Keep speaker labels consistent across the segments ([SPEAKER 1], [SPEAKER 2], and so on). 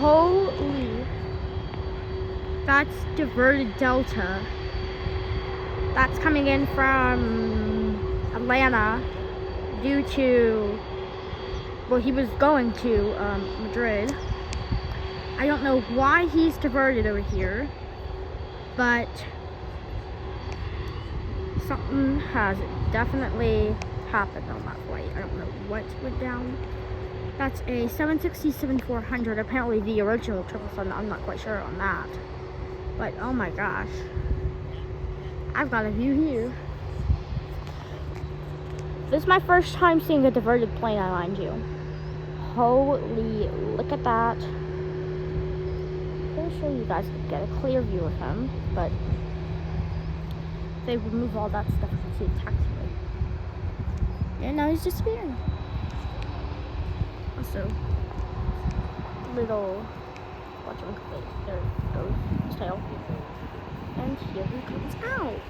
[SPEAKER 1] Holy. That's diverted Delta. That's coming in from Atlanta due to, well, he was going to Madrid. I don't know why he's diverted over here, but something has definitely happened on that flight. I don't know what went down. That's a 767-400, apparently the original 777. I'm not quite sure on that. But oh my gosh. I've got a view here. This is my first time seeing a diverted plane, I mind you. Holy, look at that. I'm pretty sure you guys could get a clear view of him, but if they remove all that stuff, you can see the taxiway. And now he's disappearing. Also, little, watch him, there goes his tail. And here he comes out.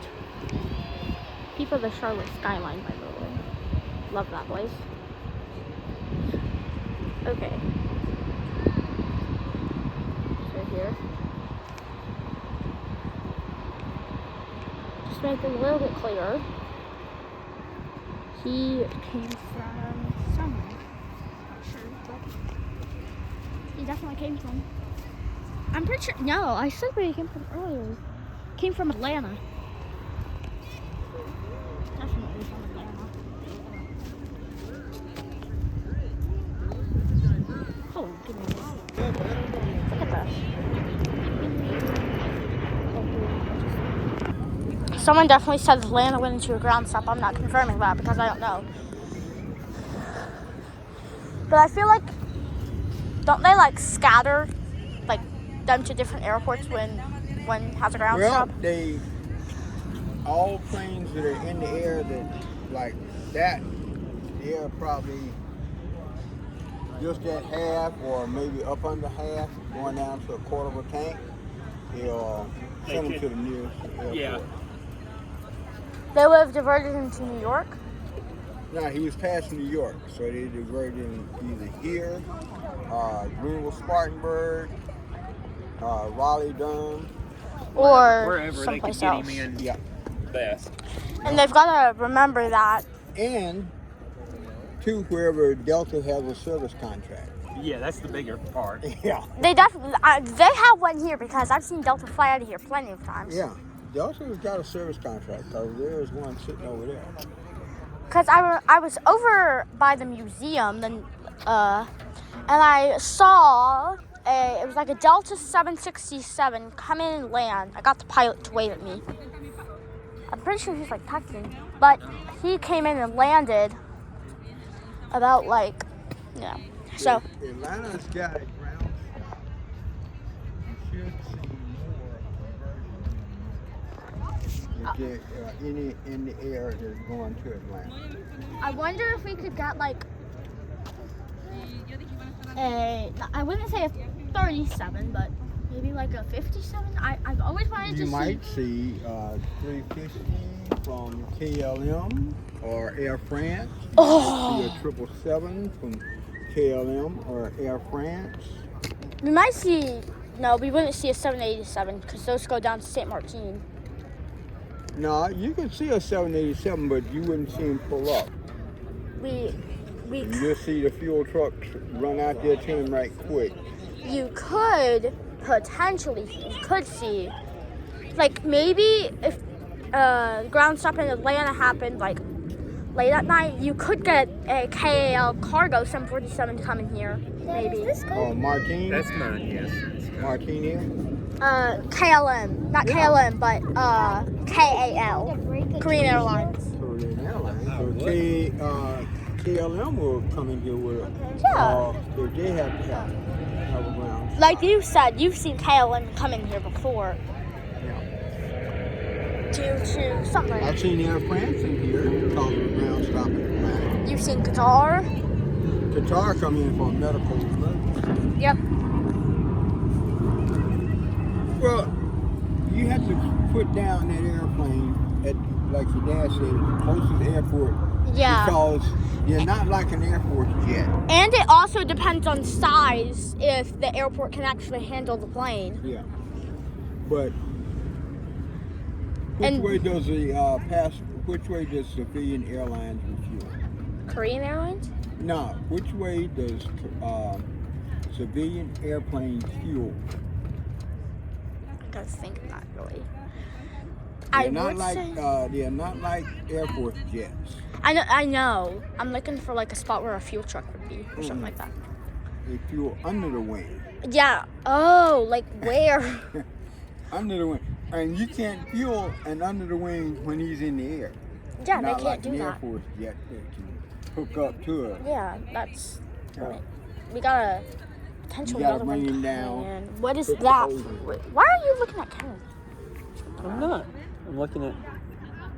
[SPEAKER 1] People of the Charlotte skyline, by the way. Love that place. Okay. So here. Just make it a little bit clearer. He came from somewhere. Not sure, but he definitely came from. I'm pretty sure. No, I said where he came from earlier. Came from Atlanta. Definitely from Atlanta. Oh, goodness. Look at that. Someone definitely said Atlanta went into a ground stop. I'm not confirming that because I don't know. But I feel like, don't they like scatter like them to different airports when one has a ground stop?
[SPEAKER 2] Well, all planes that are in the air that like that, they're probably just at half or maybe up under half, going down to a quarter of a tank. They'll send them to the nearest airport.
[SPEAKER 3] Yeah.
[SPEAKER 1] They would have diverted him to New York?
[SPEAKER 2] No, he was past New York, so they diverted him either here, Greenville, Spartanburg, Raleigh, Durham,
[SPEAKER 1] Or
[SPEAKER 3] wherever they could
[SPEAKER 1] someplace
[SPEAKER 3] get
[SPEAKER 1] else.
[SPEAKER 3] him in
[SPEAKER 2] yeah,
[SPEAKER 3] best.
[SPEAKER 1] And they've got to remember that.
[SPEAKER 2] and to wherever Delta has a service contract.
[SPEAKER 3] Yeah, that's the bigger part.
[SPEAKER 2] Yeah,
[SPEAKER 1] They definitely, they have one here because I've seen Delta fly out of here plenty of times.
[SPEAKER 2] yeah. Delta's got a service contract because there's one sitting over there.
[SPEAKER 1] Because I was over by the museum, and I saw it was like a Delta 767 come in and land. I got the pilot to wave at me. I'm pretty sure he's like texting, but he came in and landed about like, yeah. So
[SPEAKER 2] Atlanta's got a ground stop. You should see more diversions if any in the air that's going to Atlanta.
[SPEAKER 1] I wonder if we could get like I wouldn't say a 37, but maybe like a 57. I've always wanted to
[SPEAKER 2] You
[SPEAKER 1] see.
[SPEAKER 2] might see 350 from KLM or Air France. You might see a 777 from KLM or Air France.
[SPEAKER 1] We might see. No, we wouldn't see a 787 because those go down to St. Martin.
[SPEAKER 2] No, you could see a 787, but you wouldn't see them pull up.
[SPEAKER 1] We
[SPEAKER 2] You'll see the fuel trucks run out there to them right quick.
[SPEAKER 1] you could potentially see, like maybe if the ground stop in Atlanta happened like late at night, you could get a KAL cargo 747 to come in here, maybe.
[SPEAKER 2] Oh, Martin?
[SPEAKER 3] That's mine, yes.
[SPEAKER 2] Martin here?
[SPEAKER 1] KLM, not KLM, but KAL, Korean Airlines.
[SPEAKER 2] Korean Airlines. So KLM will come in here with a.
[SPEAKER 1] Yeah.
[SPEAKER 2] So they have to have a ground.
[SPEAKER 1] Like you said, you've seen KLM come in here before.
[SPEAKER 2] Yeah.
[SPEAKER 1] Due to something.
[SPEAKER 2] I've seen Air France in here because of the ground stop in Atlanta.
[SPEAKER 1] You've seen Qatar.
[SPEAKER 2] Qatar come in for a medical emergency.
[SPEAKER 1] Yep.
[SPEAKER 2] Well, you have to put down that airplane at, like your dad said, at the closest airport
[SPEAKER 1] Yeah.
[SPEAKER 2] Because you're not like an Air Force jet.
[SPEAKER 1] And it also depends on size if the airport can actually handle the plane.
[SPEAKER 2] Yeah. But which
[SPEAKER 1] And-
[SPEAKER 2] way does which way does civilian airlines refuel?
[SPEAKER 1] Korean Airlines?
[SPEAKER 2] No, which way does civilian airplanes fuel?
[SPEAKER 1] I gotta think of that really.
[SPEAKER 2] They're not like Air Force jets.
[SPEAKER 1] I know. I'm looking for like a spot where a fuel truck would be or something like that.
[SPEAKER 2] They fuel under the wing.
[SPEAKER 1] Yeah. Oh, like where?
[SPEAKER 2] Under the wing. And you can't fuel an under the wing when he's in the air.
[SPEAKER 1] Yeah,
[SPEAKER 2] Not
[SPEAKER 1] they can't
[SPEAKER 2] like
[SPEAKER 1] do
[SPEAKER 2] an Air
[SPEAKER 1] that.
[SPEAKER 2] Force jet that can hook up to it.
[SPEAKER 1] Yeah, that's.
[SPEAKER 2] Yeah.
[SPEAKER 1] We gotta potentially
[SPEAKER 2] You gotta
[SPEAKER 1] another
[SPEAKER 2] bring
[SPEAKER 1] one
[SPEAKER 2] him
[SPEAKER 1] coming
[SPEAKER 2] down.
[SPEAKER 1] in. What is
[SPEAKER 2] Put the
[SPEAKER 1] that?
[SPEAKER 2] hose in.
[SPEAKER 1] Wait, why are you looking at Kennedy?
[SPEAKER 3] I'm not. I'm looking at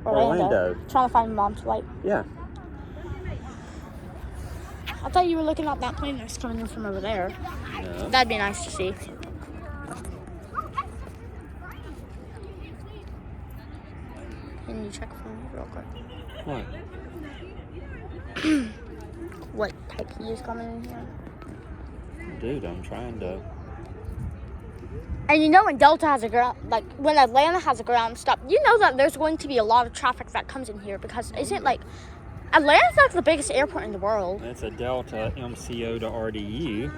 [SPEAKER 3] Orlando.
[SPEAKER 1] Trying to find Mom's flight.
[SPEAKER 3] Yeah.
[SPEAKER 1] I thought you were looking at that plane that's coming in from over there.
[SPEAKER 3] No.
[SPEAKER 1] That'd be nice to see. Can you check for me real quick?
[SPEAKER 3] What?
[SPEAKER 1] What type he is coming in here?
[SPEAKER 3] Dude, I'm trying to.
[SPEAKER 1] And you know when Delta has a ground, like when Atlanta has a ground stop, you know that there's going to be a lot of traffic that comes in here because isn't like Atlanta's like the biggest airport in the world.
[SPEAKER 3] That's a Delta MCO to RDU.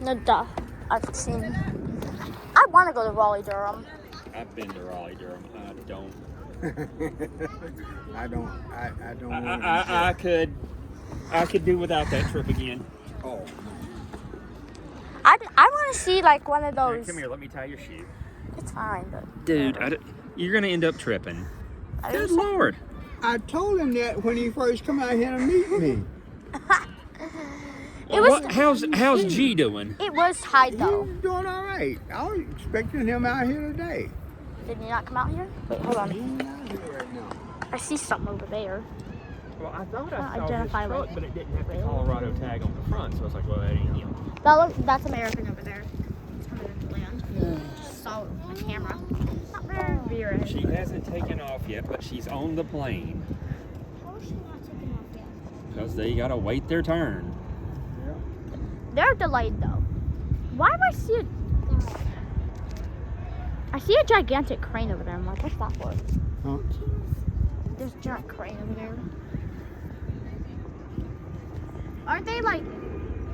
[SPEAKER 1] No duh. I've seen. I want to go to Raleigh, Durham.
[SPEAKER 3] I've been to Raleigh, Durham. I don't.
[SPEAKER 2] I don't want
[SPEAKER 3] I could do without that trip again.
[SPEAKER 2] Oh.
[SPEAKER 1] I want to see like one of
[SPEAKER 3] Hey,
[SPEAKER 1] those.
[SPEAKER 3] come here, let me tie your shoe.
[SPEAKER 1] It's fine, but
[SPEAKER 3] Dude, you're gonna end up tripping.
[SPEAKER 1] I
[SPEAKER 3] Good
[SPEAKER 1] just-
[SPEAKER 3] Lord.
[SPEAKER 2] I told him that when he first come out here to meet me.
[SPEAKER 1] It was.
[SPEAKER 3] How's G doing?
[SPEAKER 1] It was high though.
[SPEAKER 2] He's doing all right. I was expecting him out here today.
[SPEAKER 1] Did he not come out here? Wait, hold on.
[SPEAKER 2] He's not here right now.
[SPEAKER 1] I see something over there.
[SPEAKER 3] Well, I thought
[SPEAKER 1] Not
[SPEAKER 3] I saw
[SPEAKER 1] identify
[SPEAKER 3] his truck,
[SPEAKER 1] like-
[SPEAKER 3] but it didn't have the Colorado tag on the front, so I was like, well, that ain't him.
[SPEAKER 1] That's American over there. It's coming in to land. Just saw it on the camera. Not very
[SPEAKER 3] She hasn't taken off yet, but she's on the plane.
[SPEAKER 1] How is she not taking off yet?
[SPEAKER 3] Because they gotta wait their turn.
[SPEAKER 1] They're delayed though. Why do I see a gigantic crane over there. I'm like, what's that for?
[SPEAKER 2] Huh?
[SPEAKER 1] There's a giant crane over there. Aren't they like?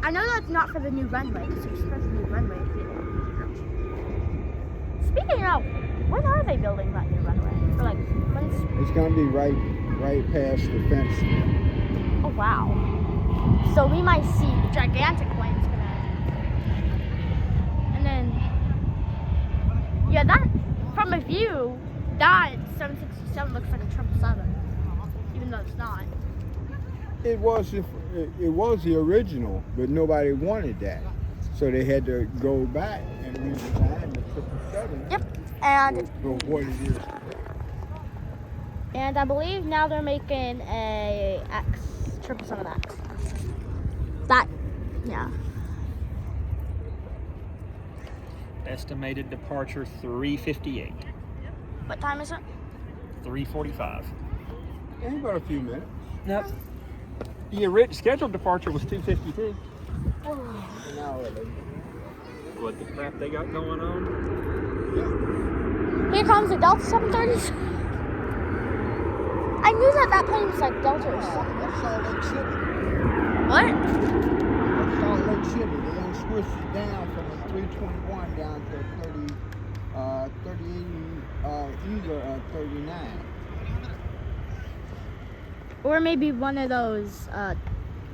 [SPEAKER 1] I know that's not for the new runway because there's supposed to be a new runway here. Speaking of, when are they building that new runway? Or like, when's?
[SPEAKER 2] It's gonna be right past the fence.
[SPEAKER 1] Oh wow. So we might see gigantic planes gonna. And then, yeah, that from a view, that 767 looks like a 777, even though it's not.
[SPEAKER 2] It was the original, but nobody wanted that, so they had to go back and redesign the 777.
[SPEAKER 1] Yep. And
[SPEAKER 2] For what it is.
[SPEAKER 1] I believe now they're making a 777X. That, yeah.
[SPEAKER 3] Estimated departure 3:58.
[SPEAKER 1] What time is it?
[SPEAKER 3] 3:45.
[SPEAKER 2] Ain't but a few minutes.
[SPEAKER 3] Nope. The scheduled departure was 2:52.
[SPEAKER 2] An hour later.
[SPEAKER 3] What the crap they got going on?
[SPEAKER 1] Here comes the Delta 730s. I knew that plane was like Delta or something.
[SPEAKER 2] That's Salt Lake City.
[SPEAKER 1] What?
[SPEAKER 2] That's Salt Lake City. They done switched it down from a 321 down to 38, 39.
[SPEAKER 1] Or maybe one of those,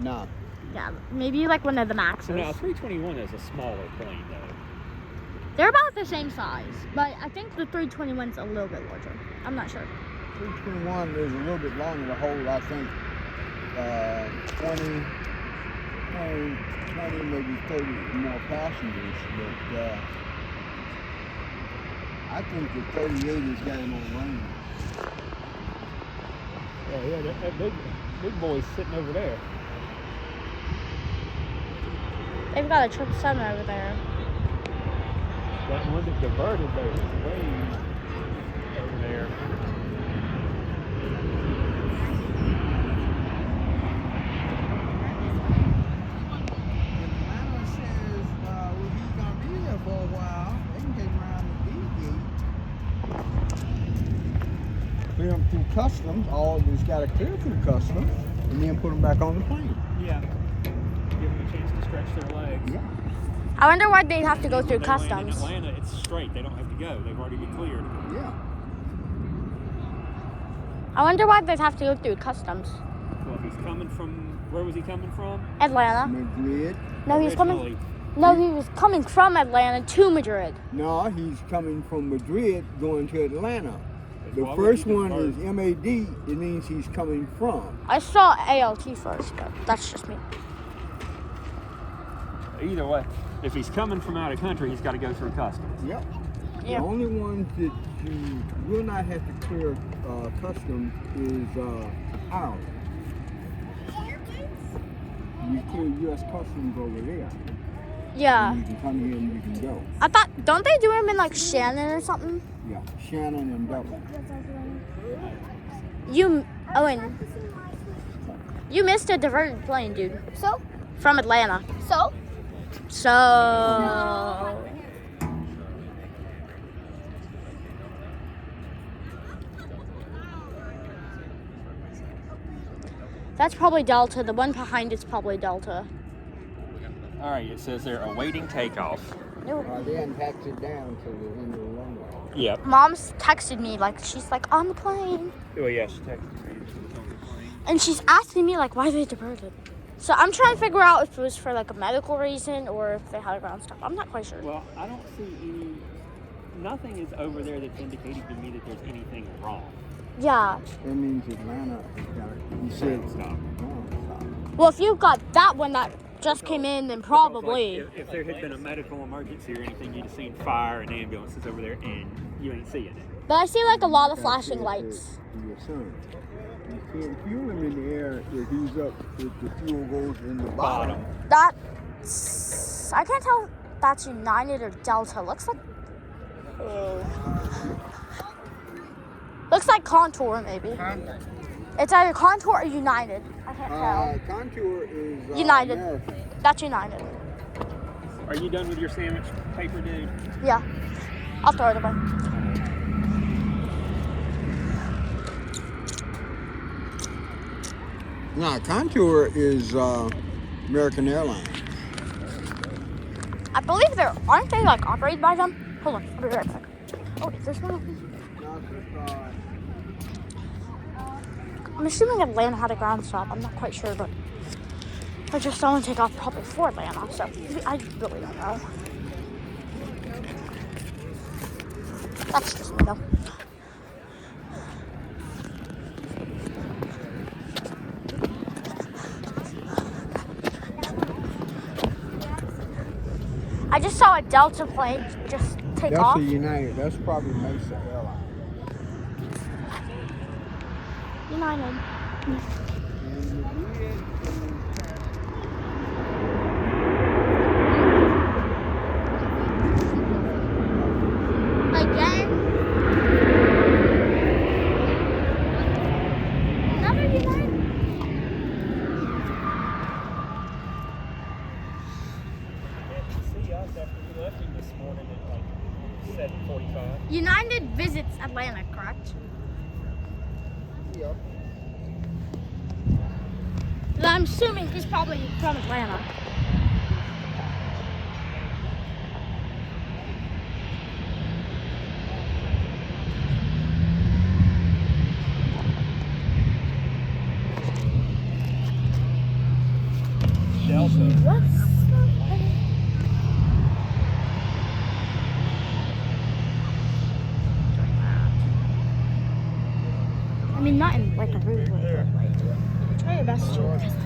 [SPEAKER 2] Nah.
[SPEAKER 1] yeah, maybe like one of the Maxes.
[SPEAKER 3] So now a 321 is a smaller plane though.
[SPEAKER 1] They're about the same size, but I think the 321's a little bit larger. I'm not sure.
[SPEAKER 2] 321 is a little bit longer to hold, I think, 20, maybe 30 more passengers. But I think the 38 has got more range.
[SPEAKER 3] Yeah, that big boy's sitting over there.
[SPEAKER 1] They've got a 777 over there.
[SPEAKER 3] That one that diverted there was way from there.
[SPEAKER 2] Atlanta says he's gonna be there for a while. They can take him around the D gate. Clear him through customs. All he's got to clear through customs, and then put him back on the plane.
[SPEAKER 3] Yeah. Give them a chance to stretch their legs.
[SPEAKER 2] Yeah.
[SPEAKER 1] I wonder why they'd have to go
[SPEAKER 3] When
[SPEAKER 1] through
[SPEAKER 3] they land
[SPEAKER 1] customs.
[SPEAKER 3] in Atlanta, it's straight. They don't have to go. They've already been cleared.
[SPEAKER 2] Yeah.
[SPEAKER 1] I wonder why they'd have to go through customs.
[SPEAKER 3] Well, if he's coming from, where was he coming from?
[SPEAKER 1] Atlanta.
[SPEAKER 2] Madrid.
[SPEAKER 1] No, he was coming.
[SPEAKER 3] Originally.
[SPEAKER 1] No, he was coming from Atlanta to Madrid.
[SPEAKER 2] No, he's coming from Madrid going to Atlanta. The
[SPEAKER 3] Why would
[SPEAKER 2] first
[SPEAKER 3] he do
[SPEAKER 2] one is
[SPEAKER 3] first?
[SPEAKER 2] MAD. It means he's coming from.
[SPEAKER 1] I saw ALT first, but that's just me.
[SPEAKER 3] Either way, if he's coming from out of country, he's got to go through customs.
[SPEAKER 2] Yep.
[SPEAKER 1] Yeah.
[SPEAKER 2] The only ones that you will not have to clear customs is Ireland. You clear U.S. customs over there.
[SPEAKER 1] Yeah.
[SPEAKER 2] And you can come here and you can go.
[SPEAKER 1] I thought, don't they do him in like Shannon or something?
[SPEAKER 2] Yeah, Shannon and Dublin.
[SPEAKER 1] Owen, you missed a diverted plane, dude.
[SPEAKER 4] So?
[SPEAKER 1] From Atlanta.
[SPEAKER 4] So?
[SPEAKER 1] So. That's probably Delta. The one behind it's probably Delta.
[SPEAKER 3] All right, it says they're awaiting takeoff.
[SPEAKER 2] They hadn't packed it down to the end of the runway.
[SPEAKER 3] Yep.
[SPEAKER 1] Mom's texted me, like, she's like, on the plane.
[SPEAKER 3] Well, yeah, she texted me. She was on the plane.
[SPEAKER 1] And she's asking me, like, why they diverted. So I'm trying to figure out if it was for, like, a medical reason or if they had a ground stop. I'm not quite sure.
[SPEAKER 3] Well, I don't see any. Nothing is over there that's indicating to me that there's anything wrong.
[SPEAKER 1] Yeah.
[SPEAKER 2] That means Atlanta has got it. He said
[SPEAKER 3] Stop.
[SPEAKER 1] Well, if you got that one that just came in, then probably.
[SPEAKER 3] Like, if there had been a medical emergency or anything, you'd have seen fire and ambulances over there, and you ain't seeing it.
[SPEAKER 1] But I see, like, a lot of flashing lights.
[SPEAKER 2] Your son. You can't fuel him in the air if he's up, if the fuel goes in the bottom.
[SPEAKER 1] That's. I can't tell if that's United or Delta. Looks like. Looks like Contour, maybe. It's either Contour or United. I can't tell.
[SPEAKER 2] Contour is
[SPEAKER 1] United.
[SPEAKER 2] American.
[SPEAKER 1] That's United.
[SPEAKER 3] Are you done with your sandwich paper, dude?
[SPEAKER 1] Yeah. I'll throw it away.
[SPEAKER 2] No, Contour is American Airlines.
[SPEAKER 1] I believe aren't they like operated by them? Hold on, I'll be right back. Oh, wait, there's one. I'm assuming Atlanta had a ground stop. I'm not quite sure, but I just don't want to take off probably for Atlanta, so I really don't know. That's just me though. I just saw a Delta plane just take off.
[SPEAKER 2] That's a United. That's probably Mesa Airlines.
[SPEAKER 1] United. Again? Another United?
[SPEAKER 3] See us after we left him this morning at like 7:45.
[SPEAKER 1] United visits Atlanta, correct?
[SPEAKER 2] Yeah.
[SPEAKER 1] I'm assuming he's probably from Atlanta.
[SPEAKER 3] Delta.
[SPEAKER 1] I mean, not in like a rude way, but like, try your best to investigate.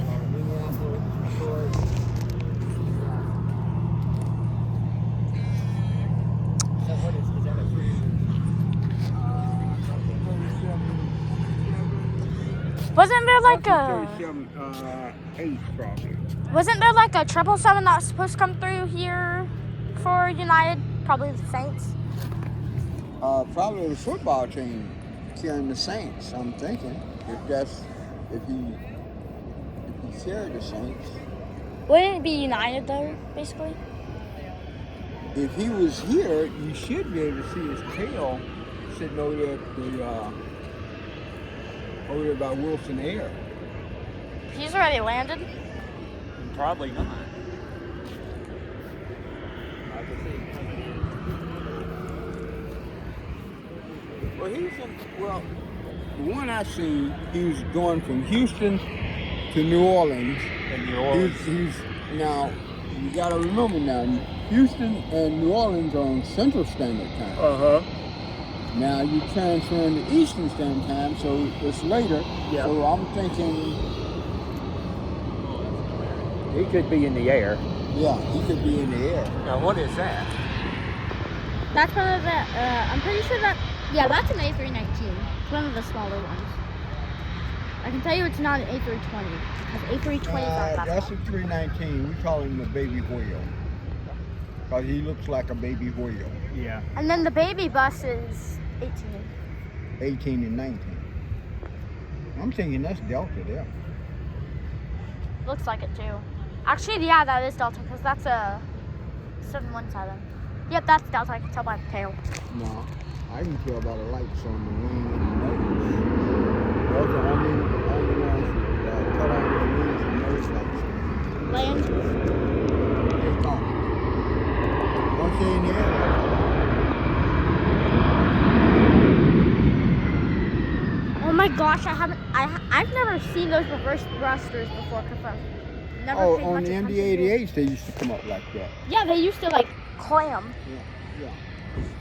[SPEAKER 1] Wasn't there like a
[SPEAKER 2] 8 probably.
[SPEAKER 1] wasn't there like a 777 that was supposed to come through here for United? Probably the Saints.
[SPEAKER 2] Probably the football team carrying the Saints. I'm thinking if he carried the Saints.
[SPEAKER 1] Wouldn't it be United though, basically?
[SPEAKER 2] If he was here, you should be able to see his tail sitting over there over there by Wilson Air.
[SPEAKER 1] He's already landed.
[SPEAKER 3] Probably not.
[SPEAKER 2] Well, the one I seen, he was going from Houston to New Orleans.
[SPEAKER 3] In New Orleans.
[SPEAKER 2] He's now, you got to remember now, Houston and New Orleans are on Central Standard Time.
[SPEAKER 3] Uh-huh.
[SPEAKER 2] Now you transferring to Eastern Standard Time, so it's later.
[SPEAKER 3] Yeah.
[SPEAKER 2] So I'm thinking,
[SPEAKER 3] He could be in the air.
[SPEAKER 2] yeah, he could be in the air.
[SPEAKER 3] Now, what is that?
[SPEAKER 1] That's one of the, I'm pretty sure yeah, that's an A319. It's one of the smaller ones. I can tell you it's not an A320, because A320s aren't that
[SPEAKER 2] That's
[SPEAKER 1] small.
[SPEAKER 2] a 319. We call him the baby whale. Because he looks like a baby whale.
[SPEAKER 3] Yeah.
[SPEAKER 1] And then the baby bus is 18.
[SPEAKER 2] 18 and 19. I'm thinking that's Delta there.
[SPEAKER 1] Looks like it too. Actually, yeah, that is Delta, because that's a 717. Yep, that's Delta. I can tell by the tail.
[SPEAKER 2] No, I can tell by the lights on the wing and the nose. Those are only ones that cut on the wings and nose lights.
[SPEAKER 1] Land.
[SPEAKER 2] Take off. Once you're in the air.
[SPEAKER 1] Oh my gosh, I've never seen those reverse thrusters before, because I've never
[SPEAKER 2] Oh,
[SPEAKER 1] paid
[SPEAKER 2] on
[SPEAKER 1] much
[SPEAKER 2] the
[SPEAKER 1] attention to it.
[SPEAKER 2] MD-88s, they used to come up like that.
[SPEAKER 1] Yeah, they used to like clam,
[SPEAKER 2] Yeah.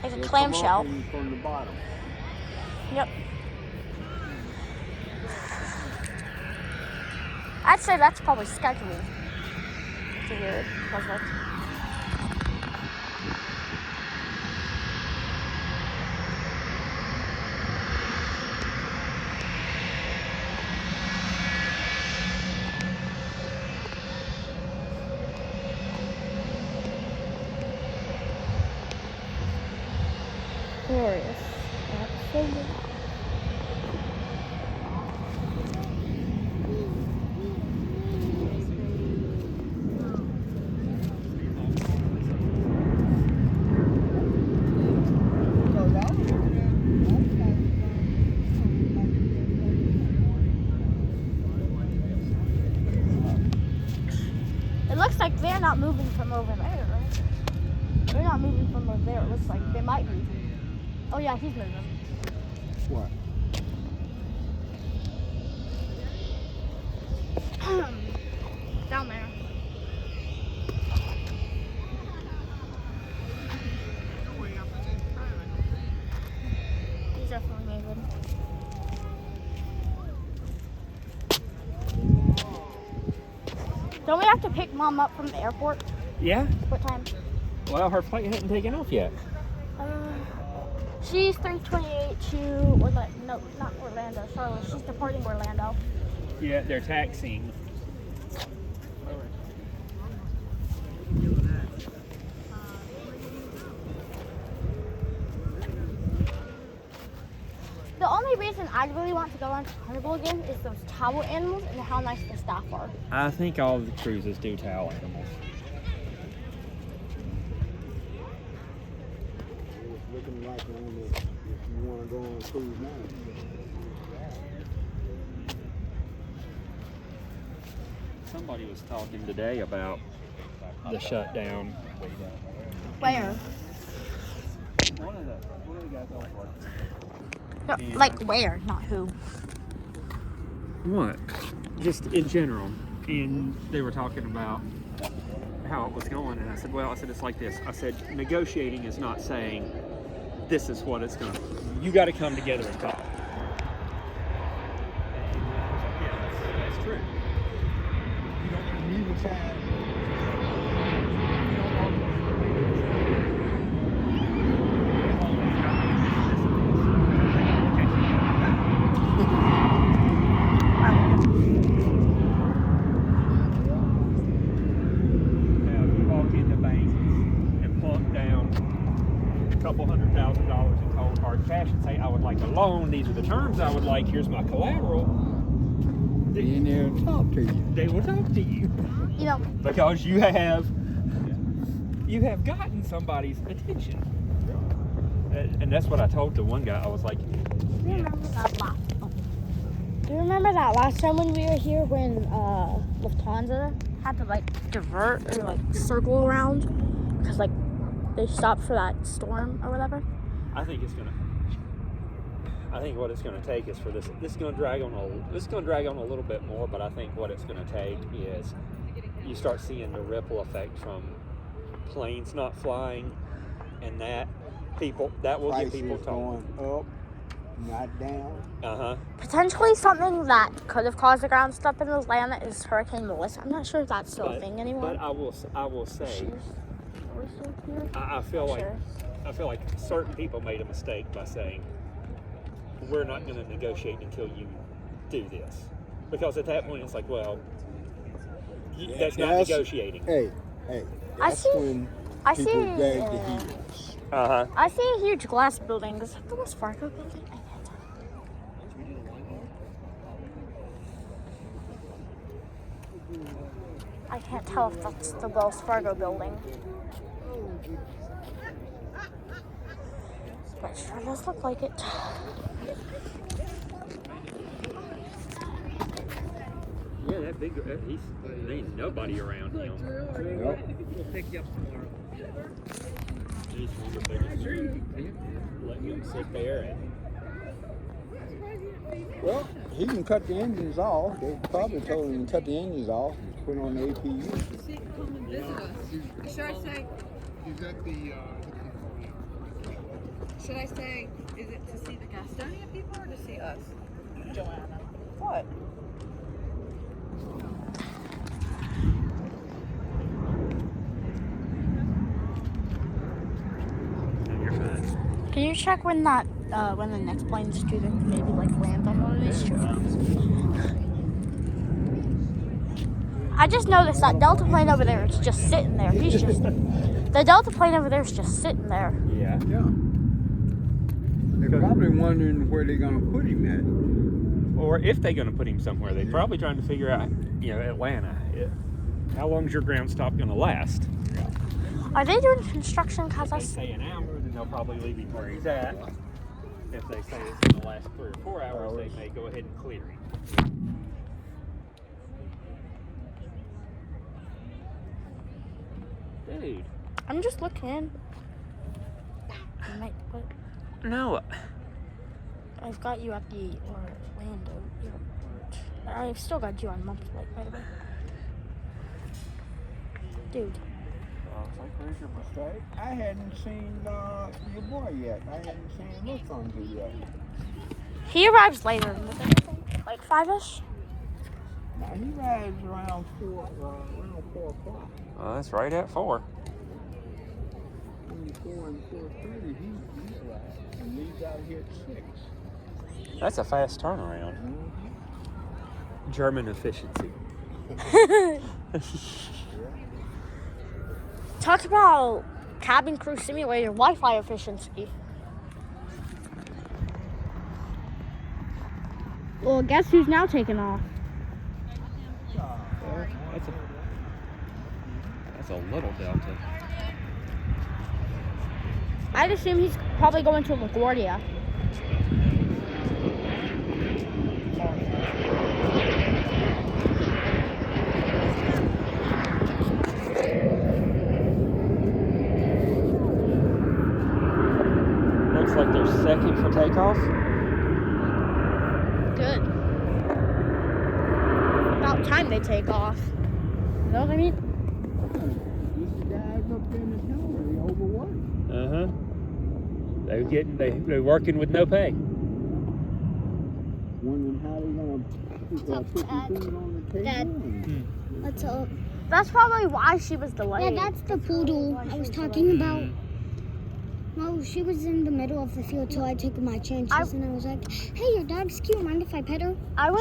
[SPEAKER 1] like a
[SPEAKER 2] They'll
[SPEAKER 1] clamshell.
[SPEAKER 2] come up from the bottom.
[SPEAKER 1] Yep. I'd say that's probably scheduled to do it. Glorious. Absolutely. It looks like they're not moving from over there, right? They're not moving from over there. It looks like they might be. Oh yeah, he's moving.
[SPEAKER 2] What?
[SPEAKER 1] Down there. He's definitely moving. Don't we have to pick Mom up from the airport?
[SPEAKER 3] Yeah?
[SPEAKER 1] What time?
[SPEAKER 3] Well, her flight hadn't taken off yet.
[SPEAKER 1] She's 3:28 to Orlando. No, not Orlando. Charlotte. She's departing Orlando.
[SPEAKER 3] Yeah, they're taxiing.
[SPEAKER 1] The only reason I really want to go on Carnival again is those towel animals and how nice the staff are.
[SPEAKER 3] I think all of the cruises do towel animals.
[SPEAKER 2] It's looking like one that if you want to go on a cruise now.
[SPEAKER 3] Somebody was talking today about the shutdown.
[SPEAKER 1] Where?
[SPEAKER 3] One of the guys I was working
[SPEAKER 1] No, like where, not who.
[SPEAKER 3] What? Just in general. And they were talking about how it was going. And I said, well, it's like this. I said, negotiating is not saying this is what it's going to be. You got to come together and talk. Yeah, that's true.
[SPEAKER 2] Neither side.
[SPEAKER 3] Walk into banks and plunk down $200,000 in total fashion, say, I would like a loan, these are the terms I would like, here's my collateral,
[SPEAKER 2] In there and talk to you.
[SPEAKER 3] they will talk to you.
[SPEAKER 1] You know,
[SPEAKER 3] Because you have gotten somebody's attention. And that's what I told the one guy. I was like,
[SPEAKER 1] do you remember that last time when we were here when Lufthansa had to like divert or like circle around because like they stopped for that storm or whatever?
[SPEAKER 3] I think what it's gonna take is for this is gonna drag on a little bit more, but I think what it's gonna take is you start seeing the ripple effect from planes not flying, and that will get people talking.
[SPEAKER 2] Going up, not down.
[SPEAKER 1] Potentially something that could have caused a ground stop in Atlanta is Hurricane Melissa. I'm not sure if that's still a thing anymore.
[SPEAKER 3] But I will say, I feel like certain people made a mistake by saying we're not going to negotiate until you do this, because at that point it's like, well, that's not negotiating.
[SPEAKER 2] Hey, that's when people drag the heels.
[SPEAKER 1] I see a huge glass building. Is that the Wells Fargo building? I can't tell if that's the Wells Fargo building. But it sure does look like it.
[SPEAKER 3] Yeah, that big. There ain't nobody around him.
[SPEAKER 2] Nope.
[SPEAKER 3] We'll pick you up tomorrow. Let him sit there and.
[SPEAKER 2] Well, he can cut the engines off. They probably told him to cut the engines off and put on the APU.
[SPEAKER 4] Should I say?
[SPEAKER 5] He's at the
[SPEAKER 4] Should I say? Is it to see the Gastonia people or to see us, Joanna? What?
[SPEAKER 3] You're fine.
[SPEAKER 1] Can you check when the next plane's due to maybe like land on one of these streets? I just noticed that Delta plane over there is just sitting there. The Delta plane over there is just sitting there.
[SPEAKER 3] Yeah.
[SPEAKER 2] They're probably wondering where they're going to put him at.
[SPEAKER 3] Or if they're going to put him somewhere, they're probably trying to figure out, Atlanta. How long's your ground stop going to last?
[SPEAKER 1] Are they doing construction? Cause
[SPEAKER 3] If they say an hour, then they'll probably leave him where he's at. If they say it's going to last 3 or 4 hours, they may go ahead and clear him. Dude.
[SPEAKER 1] I'm just looking.
[SPEAKER 3] No.
[SPEAKER 1] I've got you at the Orlando airport. I've still got you on month flight, by the way. Dude.
[SPEAKER 2] Where's your mistake? I hadn't seen your boy yet. I hadn't seen him look on you yet.
[SPEAKER 1] He arrives later in the day, I think. Like 5-ish?
[SPEAKER 2] Now, he arrives around 4 o'clock.
[SPEAKER 3] Well, that's right at 4.
[SPEAKER 2] Between 4 and 4:30, he arrives and leaves out here at 6.
[SPEAKER 3] That's a fast turnaround. German efficiency.
[SPEAKER 1] Talk about cabin crew simulator Wi-Fi efficiency. Well, guess who's now taking off?
[SPEAKER 3] That's a little Delta.
[SPEAKER 1] I'd assume he's probably going to LaGuardia.
[SPEAKER 3] Looks like they're second for takeoff.
[SPEAKER 1] Good. About time they take off. You know what I mean?
[SPEAKER 2] These guys up there in the tower, they overworked.
[SPEAKER 3] They're working with no pay.
[SPEAKER 2] Wondering how they're going to put the food on the table.
[SPEAKER 6] Dad. What's up?
[SPEAKER 1] That's probably why she was delayed.
[SPEAKER 6] Yeah, that's the poodle I was talking about. No, she was in the middle of the field, so I took my chances, and I was like, "Hey, your dog's cute. Mind if I pet her?"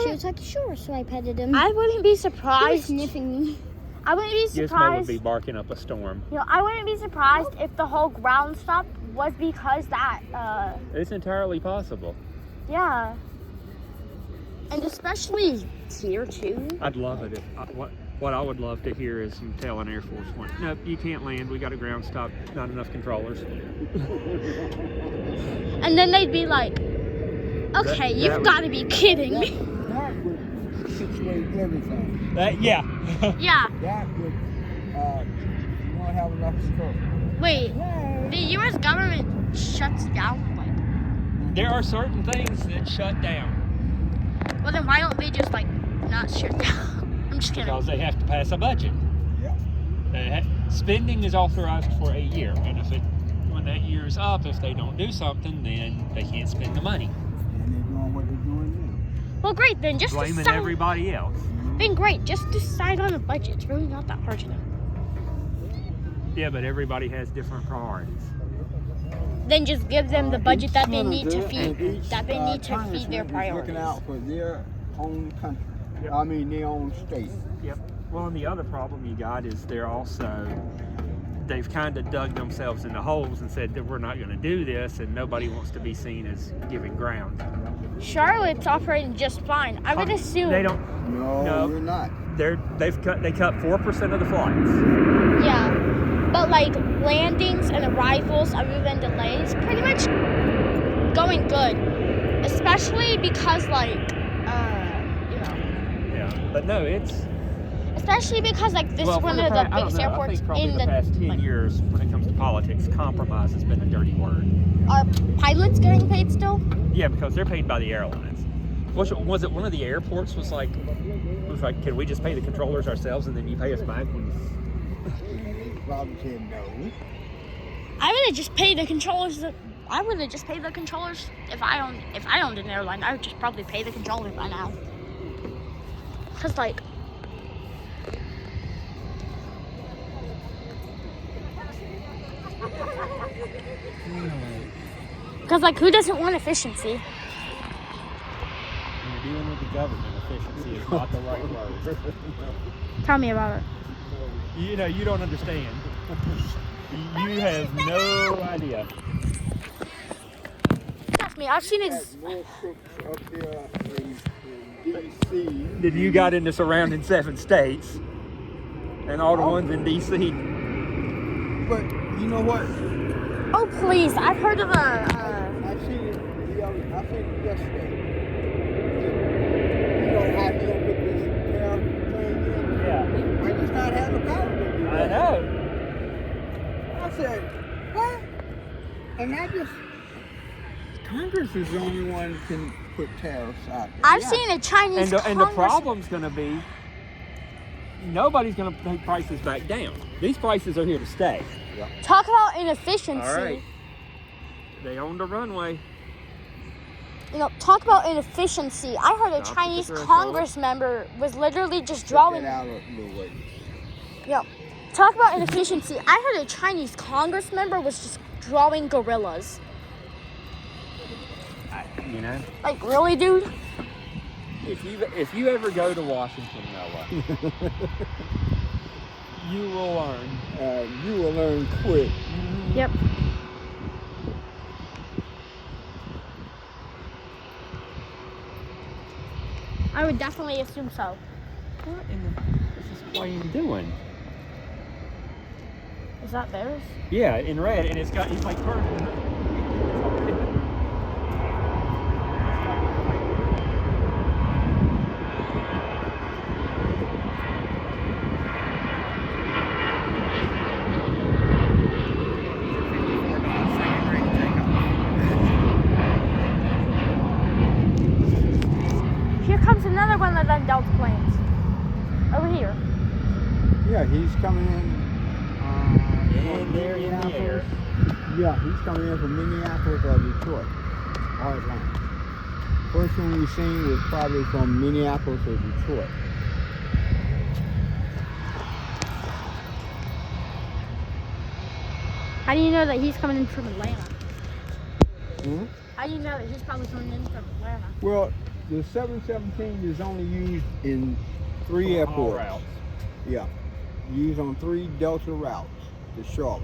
[SPEAKER 6] She was like, "Sure." So I petted him.
[SPEAKER 1] I wouldn't be
[SPEAKER 6] He was
[SPEAKER 1] surprised.
[SPEAKER 6] sniffing me.
[SPEAKER 1] I wouldn't be
[SPEAKER 3] Gizmo would
[SPEAKER 1] surprised.
[SPEAKER 3] be barking up a storm.
[SPEAKER 1] I wouldn't be surprised if the whole ground stop was because that,
[SPEAKER 3] It's entirely possible.
[SPEAKER 1] yeah. And especially tier 2.
[SPEAKER 3] I'd love it if what I would love to hear is them tell an Air Force One, nope, you can't land. We got a ground stop. Not enough controllers.
[SPEAKER 1] And then they'd be like, okay, you've got to be kidding me.
[SPEAKER 2] That would situate everything.
[SPEAKER 3] Yeah.
[SPEAKER 1] Yeah.
[SPEAKER 2] That would, you won't have enough control.
[SPEAKER 1] Wait, the U.S. government shuts down, like,
[SPEAKER 3] There are certain things that shut down
[SPEAKER 1] well then why don't they just, like, not shut down? I'm just kidding.
[SPEAKER 3] because they have to pass a budget.
[SPEAKER 2] Yeah.
[SPEAKER 3] Spending is authorized for a year, and when that year is up, if they don't do something, then they can't spend the money.
[SPEAKER 2] And they're doing what they're doing now.
[SPEAKER 1] Well, great, then just
[SPEAKER 3] Blaming
[SPEAKER 1] decide.
[SPEAKER 3] everybody else.
[SPEAKER 1] Then great, just decide on a budget. It's really not that hard to know.
[SPEAKER 3] Yeah, but everybody has different priorities.
[SPEAKER 1] Then just give them the budget that they
[SPEAKER 2] Each
[SPEAKER 1] need to
[SPEAKER 2] senator
[SPEAKER 1] feed.
[SPEAKER 2] and each,
[SPEAKER 1] That they need to feed
[SPEAKER 2] congressman
[SPEAKER 1] their
[SPEAKER 2] is
[SPEAKER 1] priorities.
[SPEAKER 2] looking out for their own country.
[SPEAKER 3] Yep.
[SPEAKER 2] I mean, their own state.
[SPEAKER 3] Yep. Well, and the other problem you got is they've kind of dug themselves into holes and said that we're not going to do this, and nobody wants to be seen as giving ground.
[SPEAKER 1] Charlotte's operating just fine. I would assume.
[SPEAKER 3] They don't.
[SPEAKER 2] No, we're not.
[SPEAKER 3] They cut 4% of the flights.
[SPEAKER 1] Yeah, but like landings and arrivals, other than delays, pretty much going good. Especially because
[SPEAKER 3] Yeah. But no, it's.
[SPEAKER 1] Especially because like this
[SPEAKER 3] Well,
[SPEAKER 1] is one
[SPEAKER 3] for
[SPEAKER 1] of the
[SPEAKER 3] I don't
[SPEAKER 1] biggest
[SPEAKER 3] know, I
[SPEAKER 1] airports
[SPEAKER 3] think probably
[SPEAKER 1] in
[SPEAKER 3] the past 10
[SPEAKER 1] like,
[SPEAKER 3] years when it comes to politics, compromise has been a dirty word.
[SPEAKER 1] Are pilots getting paid still?
[SPEAKER 3] Yeah, because they're paid by the airlines. Was it one of the airports was like, can we just pay the controllers ourselves and then you pay us back?
[SPEAKER 2] Probably said no.
[SPEAKER 1] I would have just paid the controllers. I would have just paid the controllers if I owned an airline. I would just probably pay the controllers by now. Cause like. Because, like, who doesn't want efficiency?
[SPEAKER 3] When you're dealing with the government, efficiency is not the right word.
[SPEAKER 1] Tell me about it.
[SPEAKER 3] You don't understand. You have no idea.
[SPEAKER 1] Trust me, I've seen it.
[SPEAKER 2] More crooks up there in D.C.
[SPEAKER 3] Then you got into surrounding 7 states and all the ones in D.C.
[SPEAKER 2] But you know what?
[SPEAKER 1] Oh, please. I've heard of a.
[SPEAKER 2] I seen it yesterday. You know how he gonna put this tariff thing in?
[SPEAKER 3] Yeah.
[SPEAKER 2] He does not have the power to do that.
[SPEAKER 3] I know.
[SPEAKER 2] I said, what? And Congress is the only one that can put tariffs out there.
[SPEAKER 1] I've seen a Chinese
[SPEAKER 3] And the problem's going to be nobody's going to take prices back down. These prices are here to stay.
[SPEAKER 1] Talk about inefficiency.
[SPEAKER 3] All right. They own the runway.
[SPEAKER 1] You know, talk about inefficiency. I heard a
[SPEAKER 3] Stop
[SPEAKER 1] Chinese
[SPEAKER 3] the threshold.
[SPEAKER 1] Congress member was literally just
[SPEAKER 2] Get
[SPEAKER 1] drawing.
[SPEAKER 2] that out of the way.
[SPEAKER 1] Yeah. Talk about inefficiency. I heard a Chinese Congress member was just drawing gorillas.
[SPEAKER 3] You know,
[SPEAKER 1] Like, really, dude?
[SPEAKER 3] if you ever go to Washington, Noah, you will learn.
[SPEAKER 2] You will learn quick.
[SPEAKER 1] Yep. I would definitely assume so.
[SPEAKER 3] What in the is this plane doing?
[SPEAKER 1] Is that theirs?
[SPEAKER 3] Yeah, in red, and he's like purple.
[SPEAKER 1] Here comes another one of them Delta planes. Over here.
[SPEAKER 2] Yeah, he's coming in.
[SPEAKER 3] In there in the air.
[SPEAKER 2] Yeah, he's coming in from Minneapolis or Detroit or Atlanta. First one we seen was probably from Minneapolis or Detroit.
[SPEAKER 1] How do you know that he's coming in from Atlanta?
[SPEAKER 2] Hmm?
[SPEAKER 1] How do you know that he's probably coming in from Atlanta?
[SPEAKER 2] Well, the 717 is only used in 3
[SPEAKER 3] All
[SPEAKER 2] airports.
[SPEAKER 3] routes.
[SPEAKER 2] Yeah, used on 3 Delta routes to Charlotte: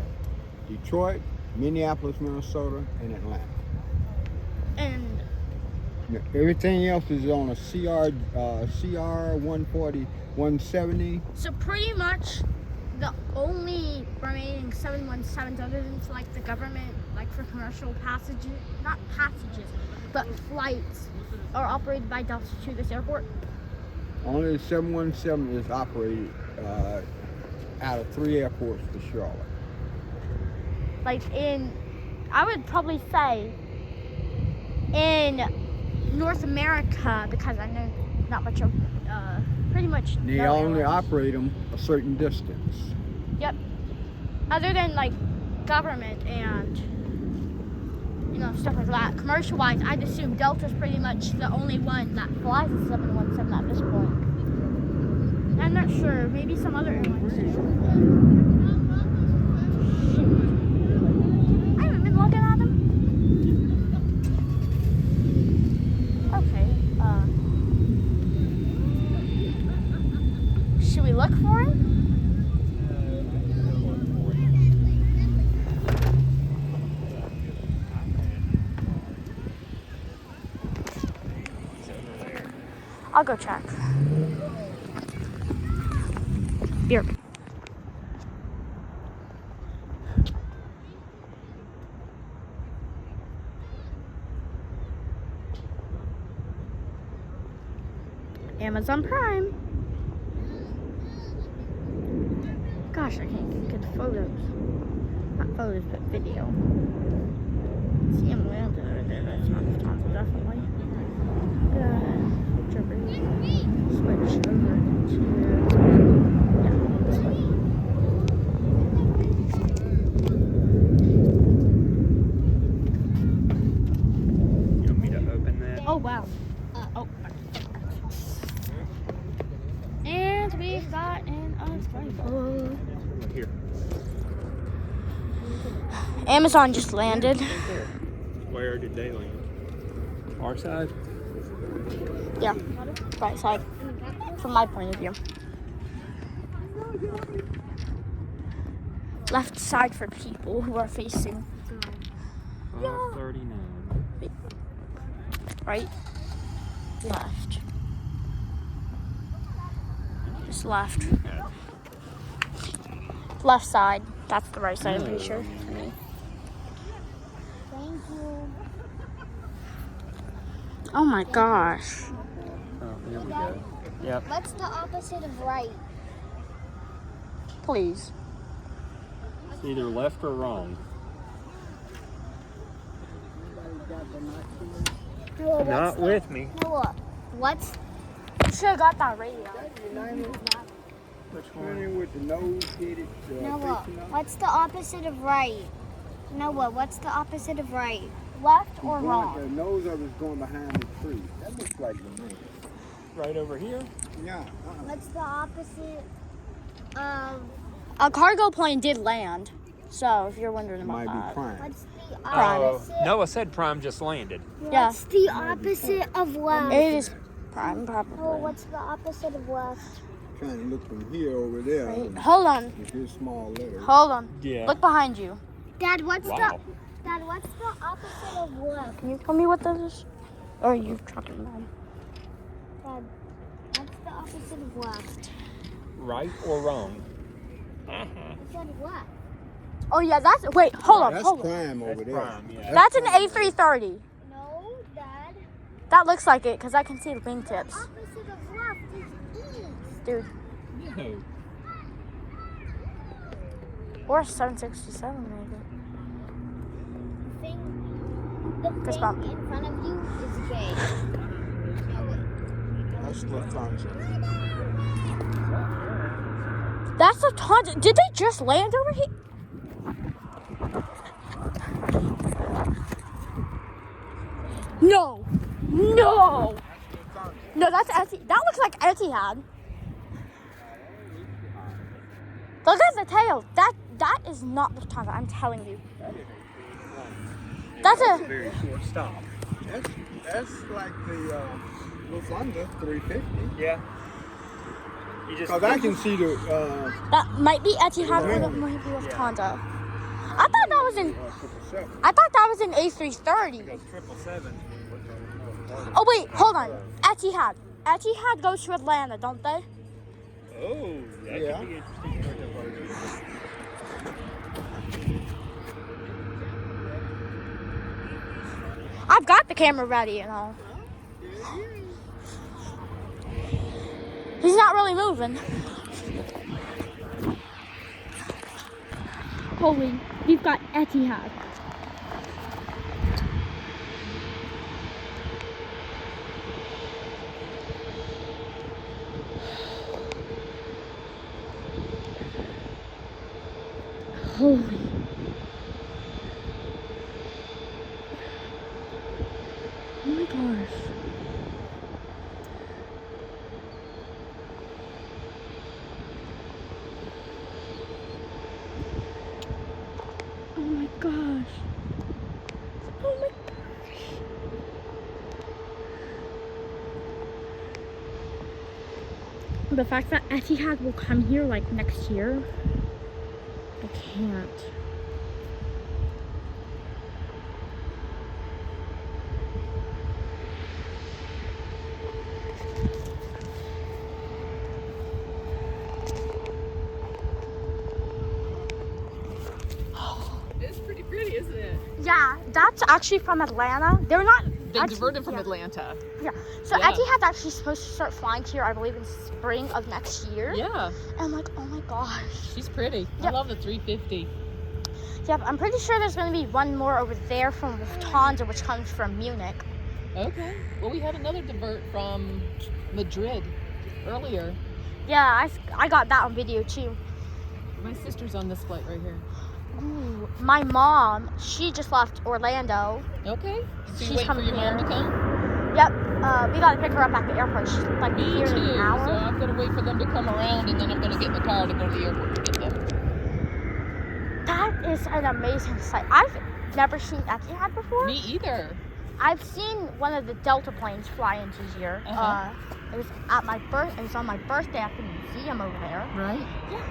[SPEAKER 2] Detroit, Minneapolis, Minnesota, and Atlanta.
[SPEAKER 1] And
[SPEAKER 2] Yeah, everything else is on a CR 140, 170.
[SPEAKER 1] so pretty much the only remaining 717s other than for like the government, like for commercial passages, not passages, but flights are operated by Delta to this airport.
[SPEAKER 2] Only the 717 is operated out of 3 airports for Charlotte.
[SPEAKER 1] Like I would probably say in North America, because I know not much of, pretty much.
[SPEAKER 2] They
[SPEAKER 1] no
[SPEAKER 2] only
[SPEAKER 1] airlines.
[SPEAKER 2] operate them a certain distance.
[SPEAKER 1] Yep. Other than like government and stuff like that. Commercial wise, I'd assume Delta's pretty much the only one that flies a 717 at this point. I'm not sure. Maybe some other airlines do. I haven't been looking at them. Okay. Should we look for it? I'll go check. Here. Amazon Prime. Gosh, I can't get photos. Not photos, but video. See him landed over there, but it's not Lufthansa, definitely. Switch over to this way.
[SPEAKER 3] You want me to open that?
[SPEAKER 1] Oh wow. Oh. And we've got an arrival.
[SPEAKER 3] Here.
[SPEAKER 1] Amazon just landed.
[SPEAKER 3] Where did they land? Our side?
[SPEAKER 1] Yeah, right side. From my point of view. Left side for people who are facing
[SPEAKER 3] 539.
[SPEAKER 1] right, left. Just left. Left side. That's the right side, I'm pretty sure. For me.
[SPEAKER 6] Thank you.
[SPEAKER 1] Oh my gosh.
[SPEAKER 3] Oh, here we go. Yep.
[SPEAKER 6] What's the opposite of right?
[SPEAKER 1] Please.
[SPEAKER 3] It's either left or wrong.
[SPEAKER 6] Noah,
[SPEAKER 3] Not with me.
[SPEAKER 6] Noah, what's
[SPEAKER 1] You should have got that radio.
[SPEAKER 3] Which
[SPEAKER 2] Running with the nose headed.
[SPEAKER 6] Noah? What's the opposite of right? Noah, what's the opposite of right?
[SPEAKER 1] Left or
[SPEAKER 2] The
[SPEAKER 1] wrong?
[SPEAKER 2] nose of it's going behind the tree. That looks like the moon.
[SPEAKER 3] Right over here?
[SPEAKER 2] Yeah.
[SPEAKER 6] What's the opposite of
[SPEAKER 1] A cargo plane did land. So if you're wondering
[SPEAKER 2] It
[SPEAKER 1] about
[SPEAKER 2] might
[SPEAKER 1] that.
[SPEAKER 2] be prime.
[SPEAKER 6] what's the
[SPEAKER 1] Prime.
[SPEAKER 6] opposite?
[SPEAKER 3] Noah said Prime just landed.
[SPEAKER 1] Yeah.
[SPEAKER 6] What's the opposite of left?
[SPEAKER 1] It is prime, probably.
[SPEAKER 6] Noah, what's the opposite of left?
[SPEAKER 2] Trying to look from here over there.
[SPEAKER 1] Right. Hold on.
[SPEAKER 2] With his small letters.
[SPEAKER 1] Hold on.
[SPEAKER 3] Yeah.
[SPEAKER 1] Look behind you.
[SPEAKER 6] Dad, what's
[SPEAKER 3] Wow.
[SPEAKER 6] Dad, what's the opposite of left?
[SPEAKER 1] Can you tell me what this is? Or are you talking about?
[SPEAKER 6] Dad, what's the opposite of left?
[SPEAKER 3] Right or wrong?
[SPEAKER 6] I said left.
[SPEAKER 1] Oh yeah, that's wait, hold on,
[SPEAKER 2] That's
[SPEAKER 1] hold on.
[SPEAKER 2] prime over
[SPEAKER 3] That's
[SPEAKER 2] there.
[SPEAKER 3] Prime, yeah.
[SPEAKER 1] That's an A330.
[SPEAKER 6] No, Dad.
[SPEAKER 1] That looks like it because I can see the wingtips.
[SPEAKER 6] Opposite of left is east.
[SPEAKER 1] Dude.
[SPEAKER 3] No.
[SPEAKER 1] Or a 767 maybe.
[SPEAKER 6] The
[SPEAKER 1] Fist
[SPEAKER 6] thing
[SPEAKER 1] bump.
[SPEAKER 6] in front of you is gay. No, wait.
[SPEAKER 2] That's Lufthansa.
[SPEAKER 1] That's a ton. Did they just land over here? No. No. No, that's Etihad. That looks like Etihad. Look at the tail. That is not Lufthansa. I'm telling you. That's a.
[SPEAKER 3] Very short stop.
[SPEAKER 2] That's like the Lufthansa 350.
[SPEAKER 3] Yeah. You just
[SPEAKER 2] Because I can see the
[SPEAKER 1] That might be Etihad or that might be Lufthansa. I thought that was in. I thought that was an A330.
[SPEAKER 3] Because 777.
[SPEAKER 1] Oh wait, hold on. Etihad. Etihad goes to Atlanta, don't they?
[SPEAKER 3] Oh, that
[SPEAKER 2] Yeah.
[SPEAKER 3] could be interesting for diversions.
[SPEAKER 1] I've got the camera ready, you know. He's not really moving. Holy, we've got Etihad. Holy. Oh my gosh. Oh my gosh. Oh my gosh. The fact that Etihad will come here like next year, I can't.
[SPEAKER 4] It's pretty pretty, isn't it?
[SPEAKER 1] Yeah, that's actually from Atlanta. They're not.
[SPEAKER 4] They
[SPEAKER 1] actually-
[SPEAKER 4] diverted from
[SPEAKER 1] yeah.
[SPEAKER 4] Atlanta.
[SPEAKER 1] Yeah. So
[SPEAKER 4] Yeah.
[SPEAKER 1] Etihad's actually supposed to start flying here, I believe, in spring of next year.
[SPEAKER 4] Yeah,
[SPEAKER 1] And I'm like, oh my gosh.
[SPEAKER 4] she's pretty. I
[SPEAKER 1] Yep.
[SPEAKER 4] love the 350.
[SPEAKER 1] Yep, I'm pretty sure there's going to be one more over there from Lufthansa, which comes from Munich.
[SPEAKER 4] Okay. Well, we had another divert from Madrid earlier.
[SPEAKER 1] Yeah, I got that on video too.
[SPEAKER 4] My sister's on this flight right here.
[SPEAKER 1] Ooh, my mom, she just left Orlando.
[SPEAKER 4] Okay. So
[SPEAKER 1] She's
[SPEAKER 4] you waiting for
[SPEAKER 1] coming
[SPEAKER 4] your mom to
[SPEAKER 1] here.
[SPEAKER 4] come?
[SPEAKER 1] Yep, we got to pick her up at the airport. She's like
[SPEAKER 4] Me
[SPEAKER 1] here
[SPEAKER 4] too.
[SPEAKER 1] in an
[SPEAKER 4] So
[SPEAKER 1] hour.
[SPEAKER 4] I'm gonna wait for them to come around, and then I'm gonna get in the car to go to the airport to get them.
[SPEAKER 1] That is an amazing sight. I've never seen Etihad before.
[SPEAKER 4] Me either.
[SPEAKER 1] I've seen one of the Delta planes fly into here.
[SPEAKER 4] Uh-huh.
[SPEAKER 1] It was at my birth. It was on my birthday at the museum over there.
[SPEAKER 4] Right.
[SPEAKER 1] Yeah.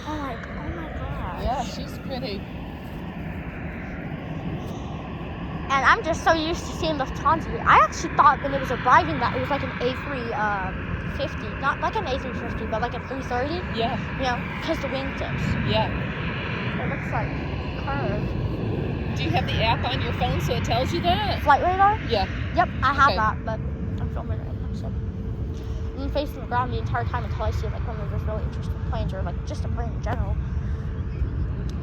[SPEAKER 1] I'm like, oh my gosh.
[SPEAKER 4] Yeah, she's pretty.
[SPEAKER 1] And I'm just so used to seeing Lufthansa here. I actually thought when it was arriving that it was like an A350, not like an A350, but like a 330.
[SPEAKER 4] Yeah.
[SPEAKER 1] You know, because the wingtips.
[SPEAKER 4] Yeah.
[SPEAKER 1] It looks like curved.
[SPEAKER 4] Do you have the app on your phone so it tells you that?
[SPEAKER 1] Flight radar.
[SPEAKER 4] Yeah.
[SPEAKER 1] Yep, I have
[SPEAKER 4] Okay.
[SPEAKER 1] that, but I'm filming right now, so. I'm facing the ground the entire time until I see like one of those really interesting planes or like just a plane in general.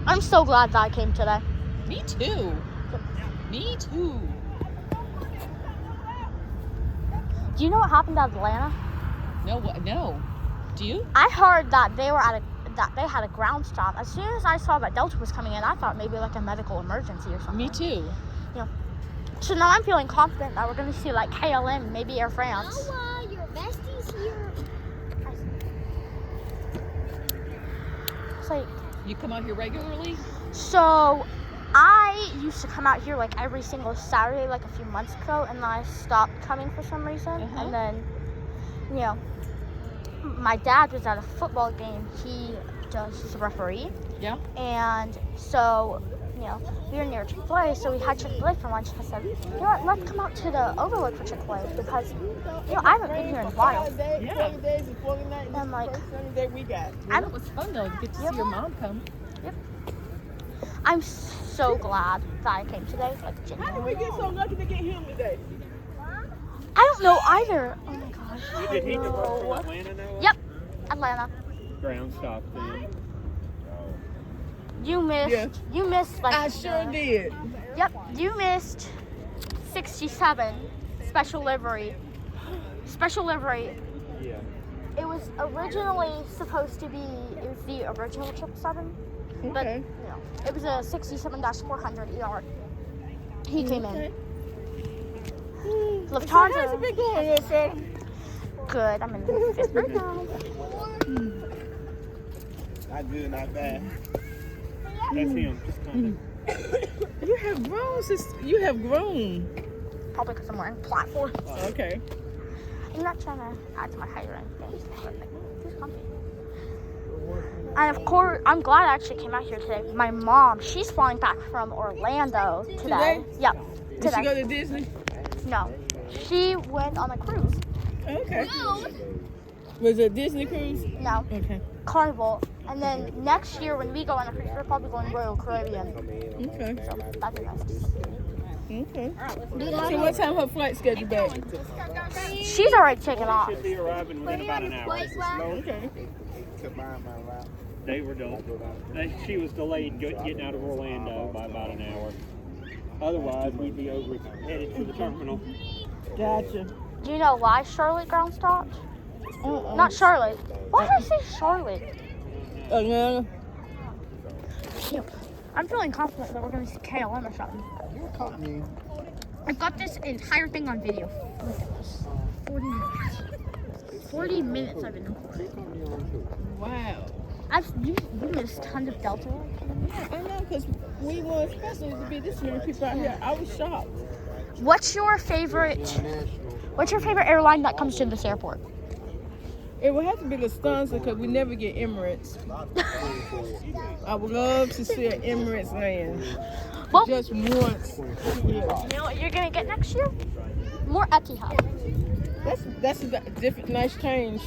[SPEAKER 1] I'm so glad that I came today.
[SPEAKER 4] Me too. Me too.
[SPEAKER 1] Do you know what happened at Atlanta?
[SPEAKER 4] No, no. Do you?
[SPEAKER 1] I heard that they were that they had a ground stop. As soon as I saw that Delta was coming in, I thought maybe like a medical emergency or something.
[SPEAKER 4] Me too.
[SPEAKER 1] So now I'm feeling confident that we're going to see like KLM, maybe Air France.
[SPEAKER 6] Noah, your bestie's here.
[SPEAKER 1] It's like,
[SPEAKER 4] You come out here regularly?
[SPEAKER 1] so I used to come out here like every single Saturday like a few months ago, and then I stopped coming for some reason.
[SPEAKER 4] Uh-huh.
[SPEAKER 1] And then, you know, my dad was at a football game. He's a referee.
[SPEAKER 4] Yeah.
[SPEAKER 1] And so, you know, we were near Chick-fil-A, so we had Chick-fil-A for lunch. I said, you know what, let's come out to the Overlook for Chick-fil-A because, you know, I haven't been here in a while.
[SPEAKER 4] Yeah.
[SPEAKER 1] I'm like,
[SPEAKER 4] Well, it was fun though. Get to see your mom come.
[SPEAKER 1] I'm so glad that I came today. Like,
[SPEAKER 5] How did we get so lucky to get him today?
[SPEAKER 1] I don't know either. Oh my gosh.
[SPEAKER 3] Did he divert from Atlanta now?
[SPEAKER 1] Yep, Atlanta.
[SPEAKER 3] Ground stop then.
[SPEAKER 1] You missed.
[SPEAKER 5] Yeah.
[SPEAKER 1] You missed like.
[SPEAKER 5] I sure did.
[SPEAKER 1] Yep, you missed 67 special livery. Special livery.
[SPEAKER 3] Yeah.
[SPEAKER 1] It was originally supposed to be. It was the original 777, but
[SPEAKER 5] Okay.
[SPEAKER 1] you know, it was a 67-400 ER. He came in.
[SPEAKER 5] How's
[SPEAKER 1] Lufthansa.
[SPEAKER 5] it been going, little fella?
[SPEAKER 1] Good. I'm in the fifth grade now.
[SPEAKER 2] Not good, not bad.
[SPEAKER 3] That's him. Just coming.
[SPEAKER 5] You have grown, sister. You have grown.
[SPEAKER 1] Probably because I'm wearing platforms.
[SPEAKER 5] Okay.
[SPEAKER 1] I'm not trying to add to my height or anything. But, like, it's comfy. And of course, I'm glad I actually came out here today. My mom, she's flying back from Orlando today.
[SPEAKER 5] Today?
[SPEAKER 1] Yep,
[SPEAKER 5] Did
[SPEAKER 1] today.
[SPEAKER 5] she go to Disney?
[SPEAKER 1] No, she went on a cruise.
[SPEAKER 5] Okay. Was it a Disney cruise?
[SPEAKER 1] No,
[SPEAKER 5] Okay.
[SPEAKER 1] Carnival. And then next year when we go on a cruise, we're probably going Royal Caribbean.
[SPEAKER 5] Okay.
[SPEAKER 1] So that'd be nice.
[SPEAKER 5] Okay. So what time her flight scheduled back?
[SPEAKER 1] She's already taken off.
[SPEAKER 3] Should be arriving within about an hour.
[SPEAKER 5] Okay.
[SPEAKER 3] They were delayed. She was delayed getting out of Orlando by about an hour. Otherwise, we'd be over headed to the terminal.
[SPEAKER 5] Gotcha.
[SPEAKER 1] Do you know why Charlotte ground stopped? Not Charlotte. Why did I say Charlotte?
[SPEAKER 5] Atlanta.
[SPEAKER 1] Yep. I'm feeling confident that we're going to see KLM or something. I got this entire thing on video. Look at this. 40 minutes. 40 minutes I've been recording.
[SPEAKER 5] Wow.
[SPEAKER 1] You missed tons of Delta.
[SPEAKER 5] Yeah, I know, because we weren't expecting it to be this many people out here. I was shocked.
[SPEAKER 1] What's your favorite airline that comes to this airport?
[SPEAKER 5] It would have to be Lufthansa because we never get Emirates. I would love to see an Emirates land.
[SPEAKER 1] Well,
[SPEAKER 5] Just once. Yeah.
[SPEAKER 1] you know what you're gonna get next year? More Etihad.
[SPEAKER 5] That's a different, nice change.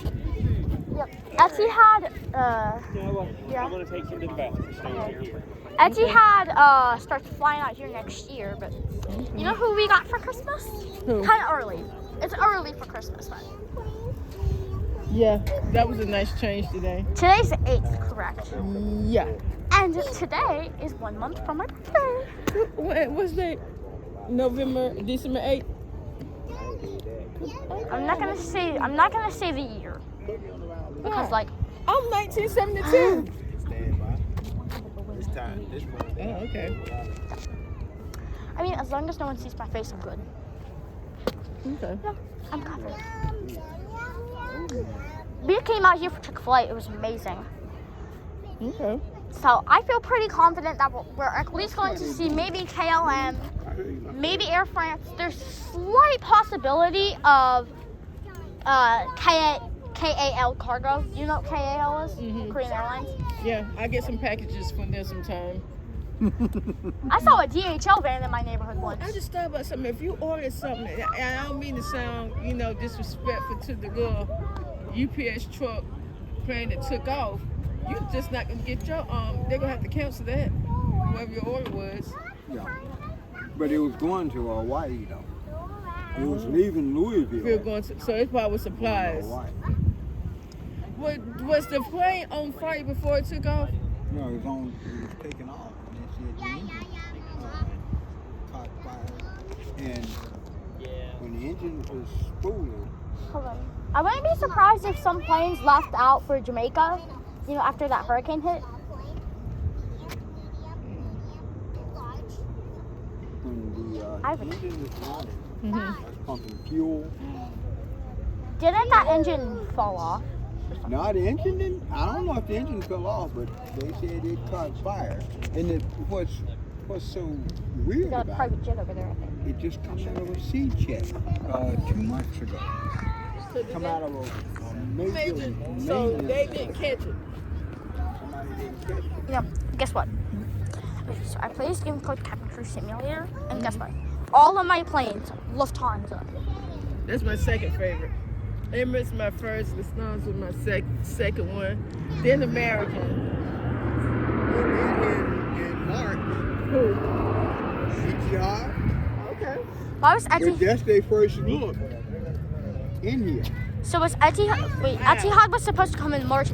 [SPEAKER 1] Yep. Etihad.
[SPEAKER 3] Yeah. I'm gonna take him to the bathroom. Stay here.
[SPEAKER 1] Etihad starts flying out here next year, but you know who we got for Christmas?
[SPEAKER 5] Who?
[SPEAKER 1] Kind of early. It's early for Christmas, but
[SPEAKER 5] Yeah, that was a nice change today.
[SPEAKER 1] today's the 8th, correct?
[SPEAKER 5] Yeah.
[SPEAKER 1] And today is 1 month from my birthday.
[SPEAKER 5] What's that? December 8th?
[SPEAKER 1] I'm not gonna say the year because like
[SPEAKER 5] I'm 1972.
[SPEAKER 2] This time, this month.
[SPEAKER 5] Oh, okay.
[SPEAKER 1] I mean, as long as no one sees my face, I'm good.
[SPEAKER 5] Okay.
[SPEAKER 1] Yeah, I'm confident. We came out here for Chick-fil-A. It was amazing.
[SPEAKER 5] Okay.
[SPEAKER 1] So I feel pretty confident that we're at least going to see maybe KLM, maybe Air France. There's slight possibility of KAL Cargo. You know what KAL is? Korean Airlines.
[SPEAKER 5] Yeah, I get some packages from there sometime.
[SPEAKER 1] I saw a DHL van in my neighborhood once.
[SPEAKER 5] I just thought about something. If you order something, and I don't mean to sound, disrespectful to the little UPS truck plane that took off, you're just not gonna get your they're gonna have to cancel that, whatever your order was.
[SPEAKER 2] Yeah. But it was going to Hawaii though. It was leaving Louisville.
[SPEAKER 5] We're going to, so it's probably supplies.
[SPEAKER 2] Hawaii.
[SPEAKER 5] Was the plane on fire before it took off?
[SPEAKER 2] No, it was taking off. And it said the engine caught fire. And when the engine was spooling,
[SPEAKER 1] Hold on. I wouldn't be surprised if some planes left out for Jamaica, after that hurricane hit.
[SPEAKER 2] when the engine is running, that's pumping fuel.
[SPEAKER 1] Didn't that engine fall off?
[SPEAKER 2] No, the engine didn't. I don't know if the engine fell off, but they said it caught fire. And what's so weird
[SPEAKER 1] Got a
[SPEAKER 2] about
[SPEAKER 1] private jet over there, I think.
[SPEAKER 2] it just come out of a sea check 2 months ago. Come out of a major
[SPEAKER 5] So they didn't catch it.
[SPEAKER 2] Somebody didn't catch it.
[SPEAKER 1] Guess what? Okay, so I play this game called Cabin Crew Simulator, and guess what? All of my planes, Lufthansa.
[SPEAKER 5] That's my second favorite. Emirates my first, Lufthansa was my second one. Then American.
[SPEAKER 2] In March,
[SPEAKER 5] Who?
[SPEAKER 2] Etihad,
[SPEAKER 5] Okay.
[SPEAKER 1] Why was
[SPEAKER 2] but
[SPEAKER 1] Etihad?
[SPEAKER 2] that's their first look in here.
[SPEAKER 1] So was Etihad? Wait, Etihad was supposed to come in March.